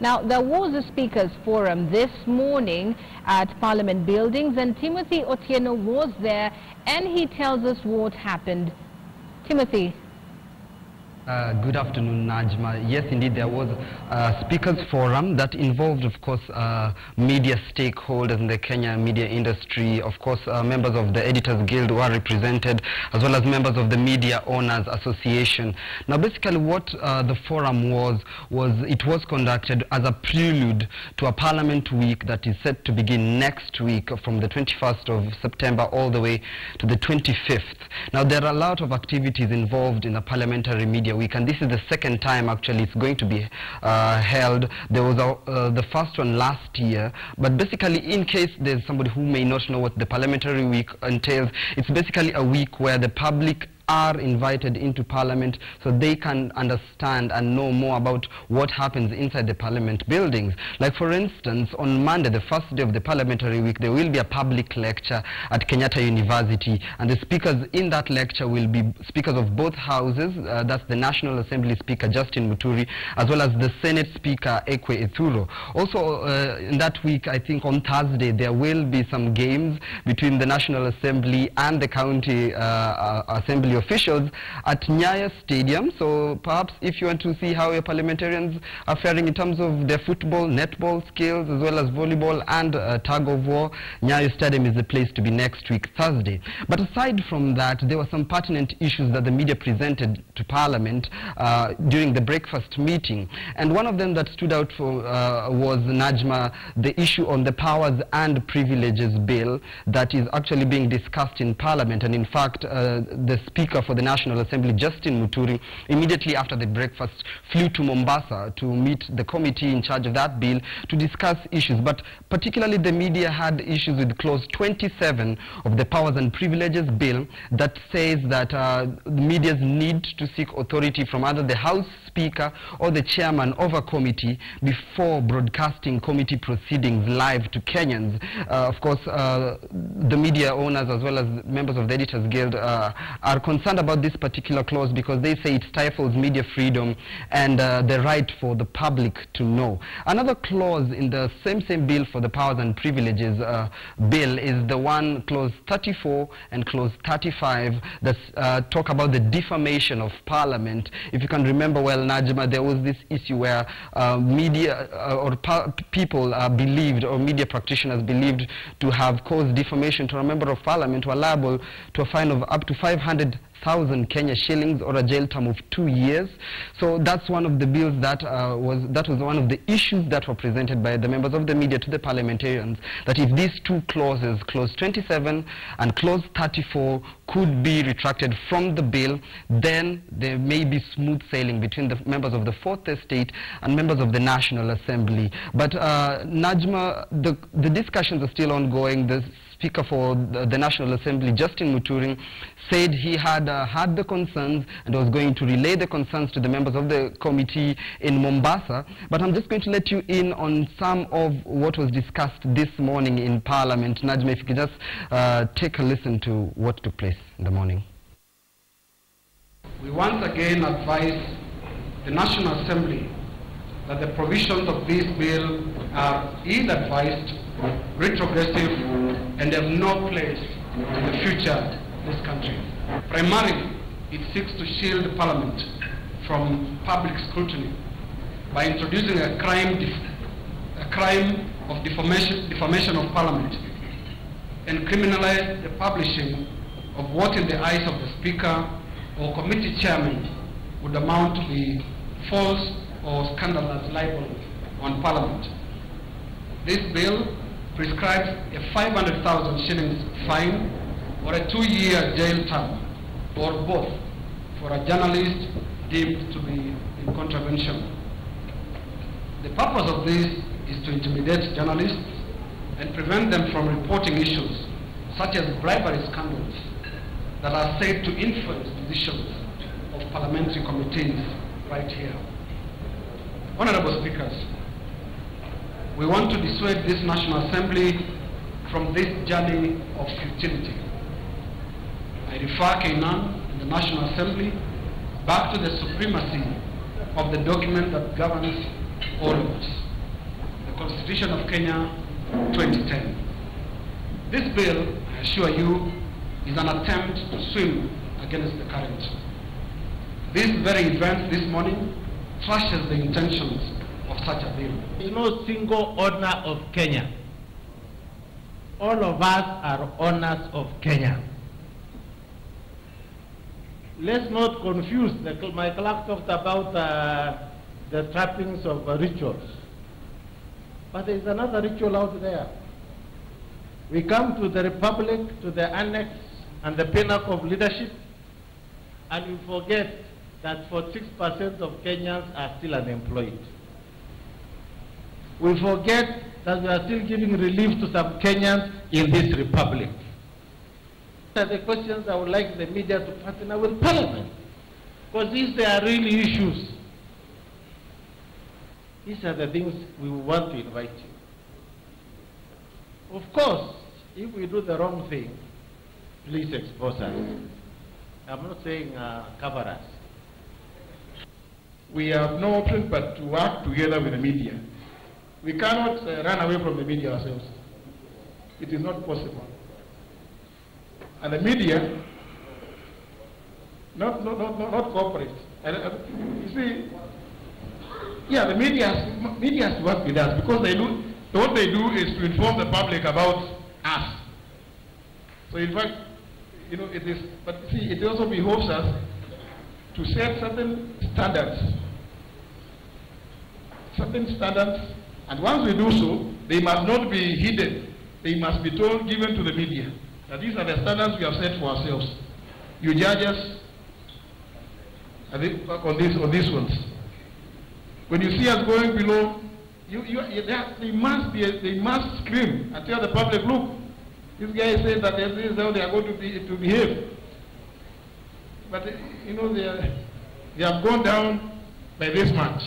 Now, there was a Speakers Forum this morning at Parliament buildings, and Timothy Otieno was there, and he tells us what happened. Timothy. Good afternoon, Najma. Yes, indeed, there was a Speakers Forum that involved, of course, media stakeholders in the Kenya media industry. Of course, members of the Editors Guild were represented, as well as members of the Media Owners Association. Now, basically, what the forum was it was conducted as a prelude to a Parliament week that is set to begin next week from the 21st of September all the way to the 25th. Now, there are a lot of activities involved in the Parliamentary Media Week, and this is the second time actually it's going to be held. There was the first one last year, but basically, in case there's somebody who may not know what the Parliamentary Week entails, it's basically a week where the public are invited into Parliament so they can understand and know more about what happens inside the Parliament buildings. Like, for instance, on Monday, the first day of the Parliamentary Week, there will be a public lecture at Kenyatta University, and the speakers in that lecture will be speakers of both houses. That's the National Assembly Speaker Justin Muturi, as well as the Senate Speaker Ekwe Ethuro. Also, in that week, I think on Thursday, there will be some games between the National Assembly and the County Assembly officials at Nyayo Stadium. So perhaps if you want to see how your parliamentarians are faring in terms of their football, netball skills, as well as volleyball and tug of war, Nyayo Stadium is the place to be next week, Thursday. But aside from that, there were some pertinent issues that the media presented to Parliament during the breakfast meeting. And one of them that stood out for was, Najma, the issue on the Powers and Privileges Bill that is actually being discussed in Parliament. And in fact, the Speaker for the National Assembly, Justin Muturi, immediately after the breakfast flew to Mombasa to meet the committee in charge of that bill to discuss issues. But particularly the media had issues with clause 27 of the Powers and Privileges Bill that says that the medias need to seek authority from either the House Speaker or the chairman of a committee before broadcasting committee proceedings live to Kenyans. Of course, the media owners as well as members of the Editors Guild are concerned about this particular clause because they say it stifles media freedom and the right for the public to know. Another clause in the same bill for the Powers and Privileges bill is the one, clause 34 and clause 35, that talk about the defamation of Parliament. If you can remember well, Najma, there was this issue where media or people believed, or media practitioners believed to have caused defamation to a member of Parliament, were liable to a fine of up to 500,000 Kenya shillings or a jail term of 2 years. So that's one of the bills that was one of the issues that were presented by the members of the media to the parliamentarians, that if these two clauses, clause 27 and clause 34, could be retracted from the bill, then there may be smooth sailing between the members of the Fourth Estate and members of the National Assembly. But Najma, the discussions are still ongoing. The Speaker for the National Assembly, Justin Muturi, said he had had the concerns and was going to relay the concerns to the members of the committee in Mombasa. But I'm just going to let you in on some of what was discussed this morning in Parliament. Najma, if you could just take a listen to what took place in the morning. We once again advise the National Assembly that the provisions of this bill are ill-advised, retrogressive, and have no place in the future of this country. Primarily, it seeks to shield Parliament from public scrutiny by introducing a crime of defamation of Parliament, and criminalize the publishing of what in the eyes of the Speaker or committee chairman would amount to be false or scandalous libel on Parliament. This bill prescribes a 500,000 shillings fine or a 2-year jail term, or both, for a journalist deemed to be in contravention. The purpose of this is to intimidate journalists and prevent them from reporting issues such as bribery scandals that are said to influence decisions of parliamentary committees right here. Honorable Speakers, we want to dissuade this National Assembly from this journey of futility. I refer Kainan and the National Assembly back to the supremacy of the document that governs all of us. Constitution of Kenya 2010. This bill, I assure you, is an attempt to swim against the current. This very event this morning trashes the intentions of such a bill. There is no single owner of Kenya. All of us are owners of Kenya. Let's not confuse. My clerk talked about the trappings of rituals. But there is another ritual out there. We come to the Republic, to the annex and the pinnacle of leadership, and we forget that 46% of Kenyans are still unemployed. We forget that we are still giving relief to some Kenyans in this republic. These are the questions I would like the media to partner with Parliament, because these are really issues. These are the things we want to invite you. Of course, if we do the wrong thing, please expose us. I'm not saying cover us. We have no option but to work together with the media. We cannot run away from the media ourselves. It is not possible. And the media, not cooperate. You see, yeah, the media has to work with us, because they do, what they do is to inform the public about us. So in fact, you know, it is, but see, it also behoves us to set certain standards. And once we do so, they must not be hidden. They must be told, given to the media, that these are the standards we have set for ourselves. You judge us on these ones. When you see us going below, they must scream and tell the public, look, this guy said that this is how they are going to behave. But you know, they have gone down by this much.